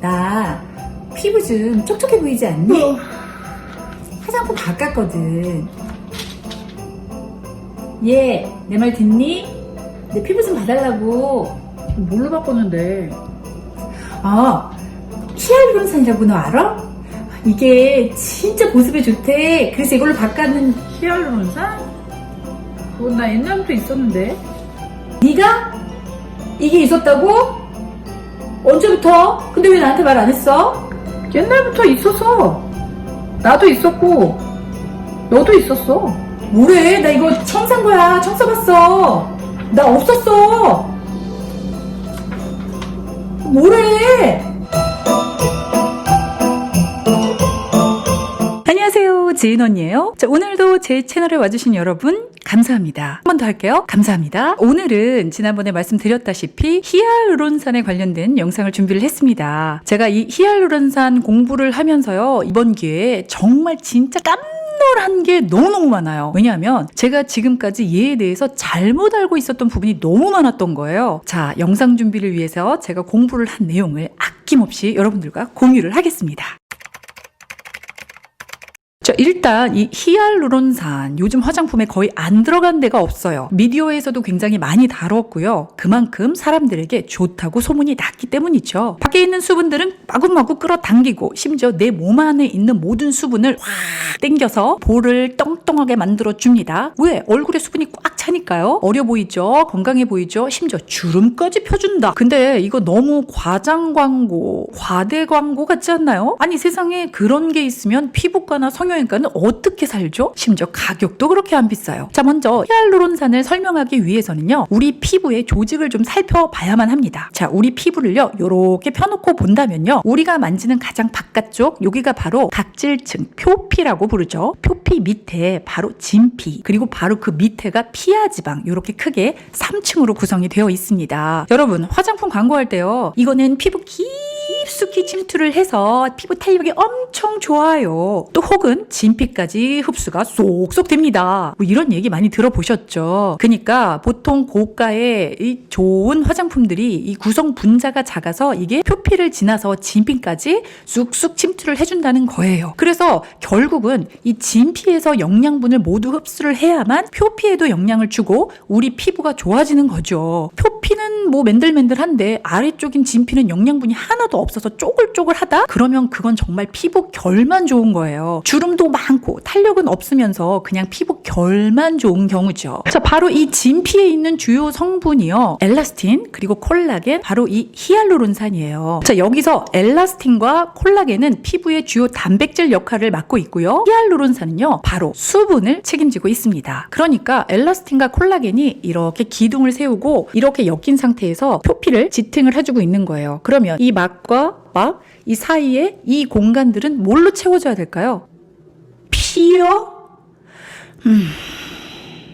나 피부 좀 촉촉해 보이지 않니? 화장품 바꿨거든. 얘, 내 말 듣니? 내 피부 좀 봐달라고. 뭘로 바꿨는데? 히알루론산이라고 너 알아? 이게 진짜 보습에 좋대. 그래서 이걸로 바꾸는. 히알루론산? 그건 나 옛날부터 있었는데. 네가? 이게 있었다고? 언제부터? 근데 왜 나한테 말 안 했어? 옛날부터 있었어. 나도 있었고 너도 있었어. 뭐래? 나 이거 처음 산 거야. 처음 써봤어. 나 없었어. 뭐래? 안녕하세요, 지은 언니예요. 자, 오늘도 제 채널에 와주신 여러분 감사합니다. 한 번 더 할게요. 감사합니다. 오늘은 지난번에 말씀드렸다시피 히알루론산에 관련된 영상을 준비를 했습니다. 제가 이 히알루론산 공부를 하면서요, 이번 기회에 정말 진짜 깜놀한 게 너무너무 많아요. 왜냐하면 제가 지금까지 얘에 대해서 잘못 알고 있었던 부분이 너무 많았던 거예요. 자, 영상 준비를 위해서 제가 공부를 한 내용을 아낌없이 여러분들과 공유를 하겠습니다. 자, 일단 이 히알루론산 요즘 화장품에 거의 안 들어간 데가 없어요. 미디어에서도 굉장히 많이 다뤘고요. 그만큼 사람들에게 좋다고 소문이 났기 때문이죠. 밖에 있는 수분들은 마구마구 끌어당기고 심지어 내 몸 안에 있는 모든 수분을 확 땡겨서 볼을 똥똥하게 만들어줍니다. 왜? 얼굴에 수분이 꽉 차니까요. 어려 보이죠? 건강해 보이죠? 심지어 주름까지 펴준다. 근데 이거 너무 과장 광고, 과대 광고 같지 않나요? 아니, 세상에 그런 게 있으면 피부과나 성형외과는 어떻게 살죠? 심지어 가격도 그렇게 안 비싸요. 자, 먼저 히알루론산을 설명하기 위해서는요, 우리 피부의 조직을 좀 살펴봐야만 합니다. 자, 우리 피부를요, 요렇게 펴놓고 본다면요, 우리가 만지는 가장 바깥쪽, 여기가 바로 각질층, 표피라고 부르죠. 표피 밑에 바로 진피, 그리고 바로 그 밑에가 피하지방, 요렇게 크게 3층으로 구성이 되어 있습니다. 여러분, 화장품 광고할 때요, 이거는 피부 깊숙이 침투를 해서 피부 탄력이 엄청 좋아요. 또 혹은 진피까지 흡수가 쏙쏙 됩니다. 뭐 이런 얘기 많이 들어보셨죠? 그러니까 보통 고가의 이 좋은 화장품들이 이 구성 분자가 작아서 이게 표피를 지나서 진피까지 쑥쑥 침투를 해준다는 거예요. 그래서 결국은 이 진피에서 영양분을 모두 흡수를 해야만 표피에도 영향을 주고 우리 피부가 좋아지는 거죠. 표피는 뭐 맨들맨들한데 아래쪽인 진피는 영양분이 하나도 없어서 쪼글쪼글하다? 그러면 그건 정말 피부 결만 좋은 거예요. 주름도 많고 탄력은 없으면서 그냥 피부 결만 좋은 경우죠. 자, 바로 이 진피에 있는 주요 성분이요, 엘라스틴 그리고 콜라겐, 바로 이 히알루론산이에요. 자, 여기서 엘라스틴과 콜라겐은 피부의 주요 단백질 역할을 맡고 있고요, 히알루론산은요 바로 수분을 책임지고 있습니다. 그러니까 엘라스틴과 콜라겐이 이렇게 기둥을 세우고 이렇게 엮인 상태에서 표피를 지탱을 해주고 있는 거예요. 그러면 이 막과 막, 이 사이에 이 공간들은 뭘로 채워져야 될까요? 피요?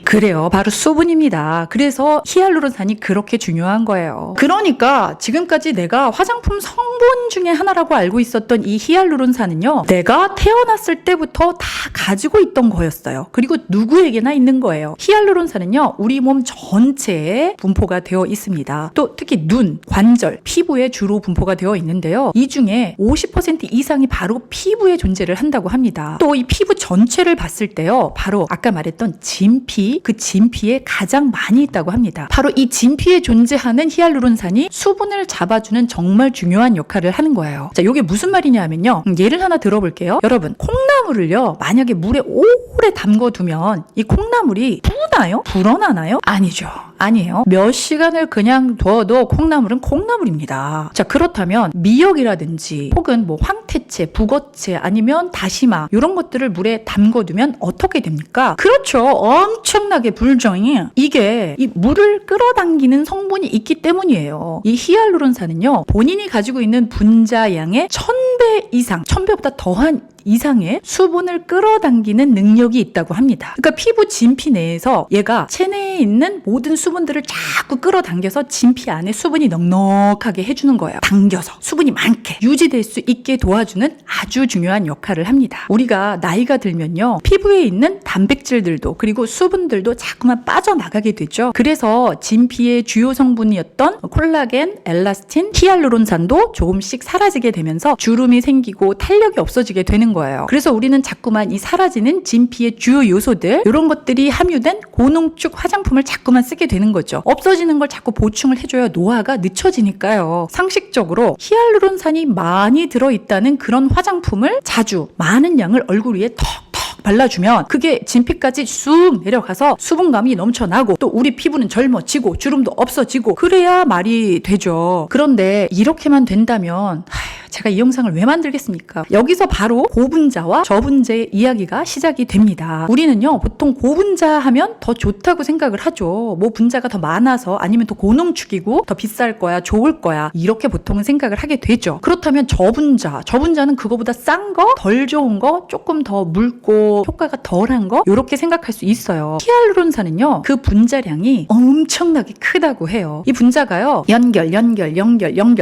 그래요. 바로 수분입니다. 그래서 히알루론산이 그렇게 중요한 거예요. 그러니까 지금까지 내가 화장품 성분 중에 하나라고 알고 있었던 이 히알루론산은요, 내가 태어났을 때부터 다 가지고 있던 거였어요. 그리고 누구에게나 있는 거예요. 히알루론산은요, 우리 몸 전체에 분포가 되어 있습니다. 또 특히 눈, 관절, 피부에 주로 분포가 되어 있는데요, 이 중에 50% 이상이 바로 피부에 존재를 한다고 합니다. 또 이 피부 전체를 봤을 때요, 바로 아까 말했던 진피, 그 진피에 가장 많이 있다고 합니다. 바로 이 진피에 존재하는 히알루론산이 수분을 잡아주는 정말 중요한 역할을 하는 거예요. 자, 이게 무슨 말이냐 하면요, 예를 하나 들어볼게요. 여러분, 콩나물을요, 만약에 물에 오래 담궈두면 이 콩나물이 부나요? 불어나나요? 아니죠. 아니에요. 몇 시간을 그냥 둬도 콩나물은 콩나물입니다. 자, 그렇다면 미역이라든지 혹은 뭐 황태채, 북어채, 아니면 다시마, 이런 것들을 물에 담궈두면 어떻게 됩니까? 그렇죠. 엄청나게 불정이, 이게 이 물을 끌어당기는 성분이 있기 때문이에요. 이 히알루론산은요, 본인이 가지고 있는 분자 양의 1000배 이상, 1000배보다 더한 이상의 수분을 끌어당기는 능력이 있다고 합니다. 그러니까 피부 진피 내에서 얘가 체내에 있는 모든 수분들을 자꾸 끌어당겨서 진피 안에 수분이 넉넉하게 해주는 거예요. 당겨서 수분이 많게 유지될 수 있게 도와주는 아주 중요한 역할을 합니다. 우리가 나이가 들면요, 피부에 있는 단백질들도 그리고 수분들도 자꾸만 빠져나가게 되죠. 그래서 진피의 주요 성분이었던 콜라겐, 엘라스틴, 히알루론산도 조금씩 사라지게 되면서 주름이 생기고 탄력이 없어지게 되는 거예요. 그래서 우리는 자꾸만 이 사라지는 진피의 주요 요소들, 이런 것들이 함유된 고농축 화장품을 자꾸만 쓰게 되는 거죠. 없어지는 걸 자꾸 보충을 해줘야 노화가 늦춰지니까요. 상식적으로 히알루론산이 많이 들어있다는 그런 화장품을 자주 많은 양을 얼굴 위에 턱턱 발라주면 그게 진피까지 쑥 내려가서 수분감이 넘쳐나고 또 우리 피부는 젊어지고 주름도 없어지고 그래야 말이 되죠. 그런데 이렇게만 된다면 제가 이 영상을 왜 만들겠습니까? 여기서 바로 고분자와 저분자의 이야기가 시작이 됩니다. 우리는요, 보통 고분자 하면 더 좋다고 생각을 하죠. 뭐 분자가 더 많아서, 아니면 더 고농축이고 더 비쌀 거야, 좋을 거야, 이렇게 보통은 생각을 하게 되죠. 그렇다면 저분자는 그거보다 싼 거, 덜 좋은 거, 조금 더 묽고 효과가 덜한 거, 이렇게 생각할 수 있어요. 히알루론산은요, 그 분자량이 엄청나게 크다고 해요. 이 분자가요, 연결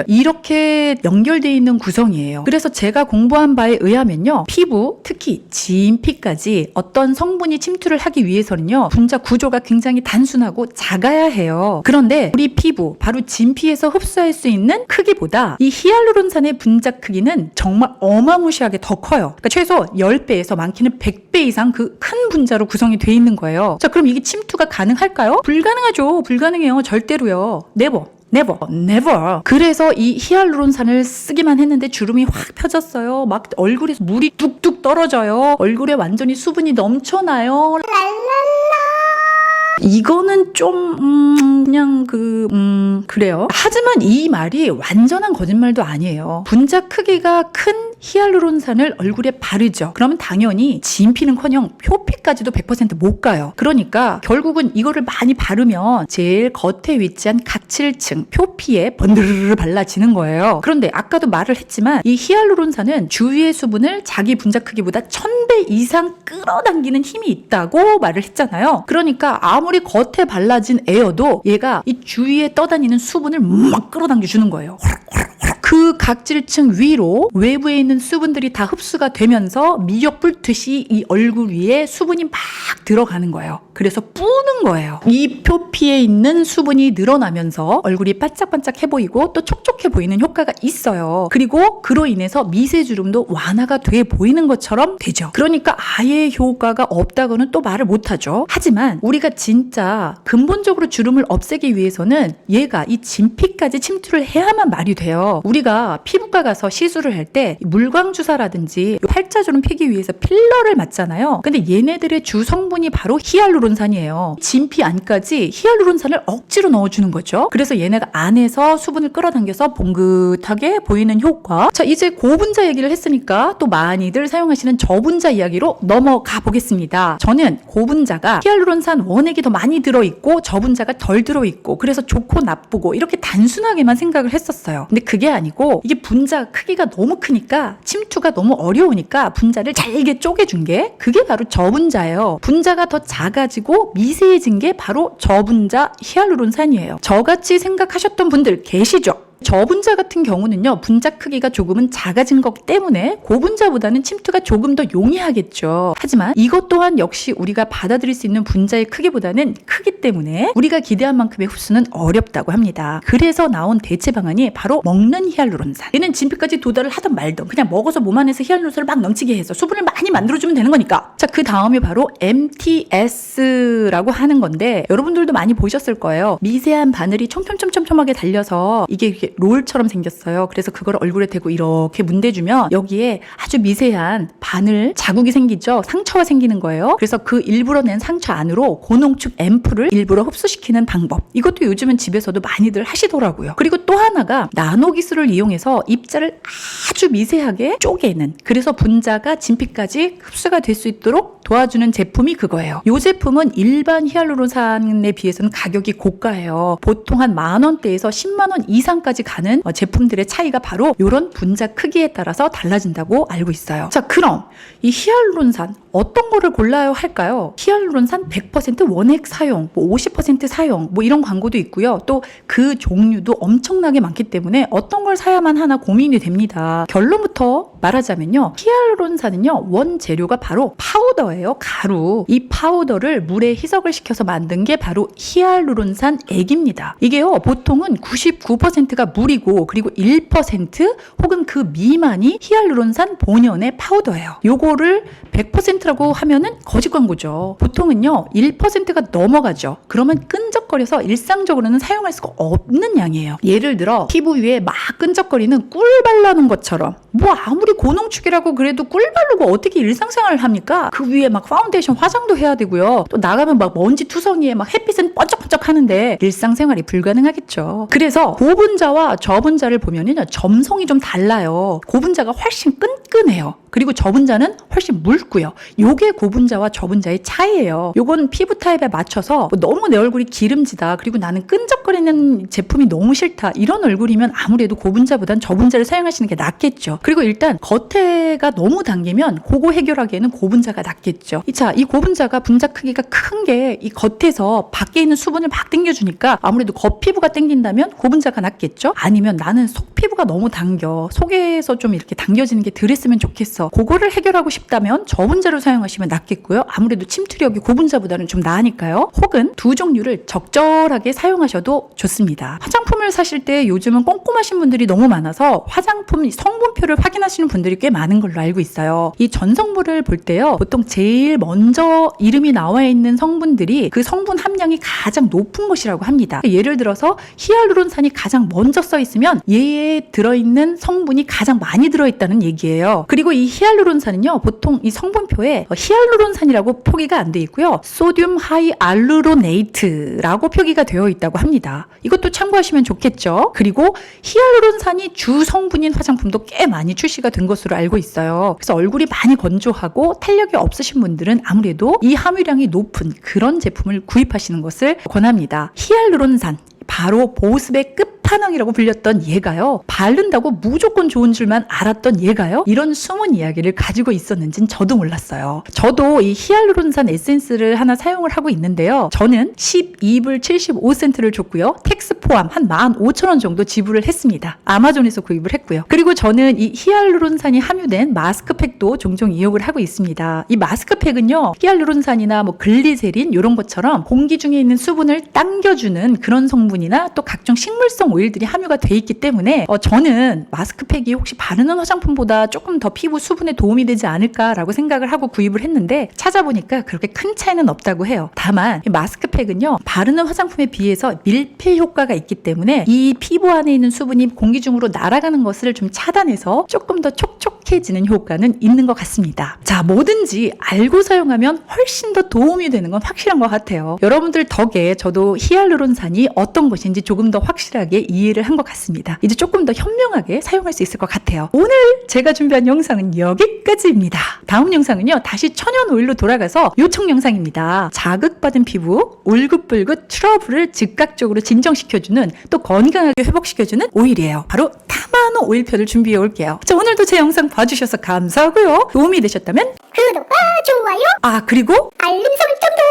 이렇게 연결되어 있는 구성이에요. 그래서 제가 공부한 바에 의하면요, 피부, 특히 진피까지 어떤 성분이 침투를 하기 위해서는요, 분자 구조가 굉장히 단순하고 작아야 해요. 그런데 우리 피부, 바로 진피에서 흡수할 수 있는 크기보다 이 히알루론산의 분자 크기는 정말 어마무시하게 더 커요. 그러니까 최소 10배에서 많게는 100배 이상 그 큰 분자로 구성이 되어 있는 거예요. 자, 그럼 이게 침투가 가능할까요? 불가능하죠. 불가능해요. 절대로요. never. 그래서 이 히알루론산을 쓰기만 했는데 주름이 확 펴졌어요. 막 얼굴에서 물이 뚝뚝 떨어져요. 얼굴에 완전히 수분이 넘쳐나요. 이거는 좀 그래요. 하지만 이 말이 완전한 거짓말도 아니에요. 분자 크기가 큰 히알루론산을 얼굴에 바르죠. 그러면 당연히 진피는커녕 표피까지도 100% 못 가요. 그러니까 결국은 이거를 많이 바르면 제일 겉에 위치한 각질층 표피에 번드르르 발라지는 거예요. 그런데 아까도 말을 했지만 이 히알루론산은 주위의 수분을 자기 분자 크기보다 1000배 이상 끌어당기는 힘이 있다고 말을 했잖아요. 그러니까 아무리 겉에 발라진 에어도 얘가 이 주위에 떠다니는 수분을 막 끌어당겨주는 거예요. 그 각질층 위로 외부에 있는 수분들이 다 흡수가 되면서 미역 불듯이 이 얼굴 위에 수분이 막 들어가는 거예요. 그래서 뿌는 거예요. 이 표피에 있는 수분이 늘어나면서 얼굴이 반짝반짝해 보이고 또 촉촉해 보이는 효과가 있어요. 그리고 그로 인해서 미세주름도 완화가 돼 보이는 것처럼 되죠. 그러니까 아예 효과가 없다고는 또 말을 못하죠. 하지만 우리가 진짜 근본적으로 주름을 없애기 위해서는 얘가 이 진피까지 침투를 해야만 말이 돼요. 우리가 피부과 가서 시술을 할 때 물광주사라든지 팔자주름 피기 위해서 필러를 맞잖아요. 근데 얘네들의 주 성분이 바로 히알루론산이에요. 진피 안까지 히알루론산을 억지로 넣어주는 거죠. 그래서 얘네가 안에서 수분을 끌어당겨서 봉긋하게 보이는 효과. 자, 이제 고분자 얘기를 했으니까 또 많이들 사용하시는 저분자 이야기로 넘어가 보겠습니다. 저는 고분자가 히알루론산 원액이 더 많이 들어있고 저분자가 덜 들어있고 그래서 좋고 나쁘고 이렇게 단순하게만 생각을 했었어요. 근데 그게 아니고 이게 분자 크기가 너무 크니까 침투가 너무 어려우니까 분자를 잘게 쪼개준 게 그게 바로 저분자예요. 분자가 더 작아지고 미세해진 게 바로 저분자 히알루론산이에요. 저같이 생각하셨던 분들 계시죠? 저분자 같은 경우는요, 분자 크기가 조금은 작아진 것 때문에 고분자보다는 침투가 조금 더 용이하겠죠. 하지만 이것 또한 역시 우리가 받아들일 수 있는 분자의 크기보다는 크기 때문에 우리가 기대한 만큼의 흡수는 어렵다고 합니다. 그래서 나온 대체 방안이 바로 먹는 히알루론산. 얘는 진피까지 도달을 하든 말든 그냥 먹어서 몸 안에서 히알루론산을 막 넘치게 해서 수분을 많이 만들어주면 되는 거니까. 자, 그 다음이 바로 MTS라고 하는 건데 여러분들도 많이 보셨을 거예요. 미세한 바늘이 촘촘하게 달려서 이게 롤처럼 생겼어요. 그래서 그걸 얼굴에 대고 이렇게 문대주면 여기에 아주 미세한 바늘 자국이 생기죠. 상처가 생기는 거예요. 그래서 그 일부러 낸 상처 안으로 고농축 앰플을 일부러 흡수시키는 방법. 이것도 요즘은 집에서도 많이들 하시더라고요. 그리고 또 하나가 나노 기술을 이용해서 입자를 아주 미세하게 쪼개는, 그래서 분자가 진피까지 흡수가 될 수 있도록 도와주는 제품이 그거예요. 이 제품은 일반 히알루론산에 비해서는 가격이 고가예요. 보통 한 10,000원대에서 100,000원 이상까지 가는 제품들의 차이가 바로 이런 분자 크기에 따라서 달라진다고 알고 있어요. 자, 그럼 이 히알루론산 어떤 거를 골라야 할까요? 히알루론산 100% 원액 사용, 50% 사용, 이런 광고도 있고요. 또 그 종류도 엄청나게 많기 때문에 어떤 걸 사야만 하나 고민이 됩니다. 결론부터 말하자면요. 히알루론산은요, 원재료가 바로 파우더예요. 가루. 이 파우더를 물에 희석을 시켜서 만든 게 바로 히알루론산 액입니다. 이게요, 보통은 99%가 물이고, 그리고 1% 혹은 그 미만이 히알루론산 본연의 파우더예요. 요거를 100%라고 하면은 거짓 광고죠. 보통은요, 1%가 넘어가죠. 그러면 끈적거려서 일상적으로는 사용할 수가 없는 양이에요. 예를 들어 피부 위에 막 끈적거리는 꿀 발라놓은 것처럼, 아무리 고농축이라고 그래도 꿀 바르고 어떻게 일상생활을 합니까? 그 위에 막 파운데이션 화장도 해야 되고요. 또 나가면 막 먼지 투성이에 막 햇빛은 번쩍번쩍 하는데 일상생활이 불가능하겠죠. 그래서 고분자와 저분자를 보면은요, 점성이 좀 달라요. 고분자가 훨씬 끈끈해요. 그리고 저분자는 훨씬 묽고요. 요게 고분자와 저분자의 차이예요. 요건 피부 타입에 맞춰서 너무 내 얼굴이 기름지다, 그리고 나는 끈적거리는 제품이 너무 싫다, 이런 얼굴이면 아무래도 고분자보단 저분자를 사용하시는 게 낫겠죠. 그리고 일단 겉에가 너무 당기면 그거 해결하기에는 고분자가 낫겠죠. 이 고분자가 분자 크기가 큰 게 이 겉에서 밖에 있는 수분을 막 당겨주니까 아무래도 겉피부가 당긴다면 고분자가 낫겠죠. 아니면 나는 속피부가 너무 당겨, 속에서 좀 이렇게 당겨지는 게 덜 했으면 좋겠어, 그거를 해결하고 싶다면 저분자로 사용하시면 낫겠고요. 아무래도 침투력이 고분자보다는 좀 나으니까요. 혹은 두 종류를 적절하게 사용하셔도 좋습니다. 화장품을 사실 때 요즘은 꼼꼼하신 분들이 너무 많아서 화장품 성분표를 확인하시는 분들이 꽤 많은 걸로 알고 있어요. 이 전성물을 볼 때요, 보통 제일 먼저 이름이 나와 있는 성분들이 그 성분 함량이 가장 높은 것이라고 합니다. 예를 들어서 히알루론산이 가장 먼저 써 있으면 얘에 들어있는 성분이 가장 많이 들어있다는 얘기예요. 그리고 이 히알루론산은요, 보통 이 성분표에 히알루론산이라고 표기가 안 돼 있고요, 소듐 하이알루로네이트라고 표기가 되어 있다고 합니다. 이것도 참고하시면 좋겠죠. 그리고 히알루론산이 주 성분인 화장품도 꽤 많이 출시가 된 것으로 알고 있어요. 그래서 얼굴이 많이 건조하고 탄력이 없으신 분들은 아무래도 이 함유량이 높은 그런 제품을 구입하시는 것을 권합니다. 히알루론산, 바로 보습의 끝판왕이라고 불렸던 얘가요, 바른다고 무조건 좋은 줄만 알았던 얘가요, 이런 숨은 이야기를 가지고 있었는지는 저도 몰랐어요. 저도 이 히알루론산 에센스를 하나 사용을 하고 있는데요, 저는 12불 75센트를 줬고요, 텍스 포함 한 15,000원 정도 지불을 했습니다. 아마존에서 구입을 했고요. 그리고 저는 이 히알루론산이 함유된 마스크팩도 종종 이용을 하고 있습니다. 이 마스크팩은요, 히알루론산이나 글리세린 이런 것처럼 공기 중에 있는 수분을 당겨주는 그런 성분이나 또 각종 식물성 오일들이 함유가 돼 있기 때문에 저는 마스크팩이 혹시 바르는 화장품보다 조금 더 피부 수분에 도움이 되지 않을까라고 생각을 하고 구입을 했는데, 찾아보니까 그렇게 큰 차이는 없다고 해요. 다만 이 마스크팩은요, 바르는 화장품에 비해서 밀폐 효과가 있기 때문에 이 피부 안에 있는 수분이 공기 중으로 날아가는 것을 좀 차단해서 조금 더 촉촉해지는 효과는 있는 것 같습니다. 자, 뭐든지 알고 사용하면 훨씬 더 도움이 되는 건 확실한 것 같아요. 여러분들 덕에 저도 히알루론산이 어떤 것인지 조금 더 확실하게 이해를 한 것 같습니다. 이제 조금 더 현명하게 사용할 수 있을 것 같아요. 오늘 제가 준비한 영상은 여기까지입니다. 다음 영상은요, 다시 천연 오일로 돌아가서 요청 영상입니다. 자극받은 피부, 울긋불긋 트러블을 즉각적으로 진정시켜주는, 또 건강하게 회복시켜주는 오일이에요. 바로 타마노 오일편을 준비해 올게요. 자, 오늘도 제 영상 봐주셔서 감사하고요. 도움이 되셨다면 구독과 좋아요, 그리고 알림 설정도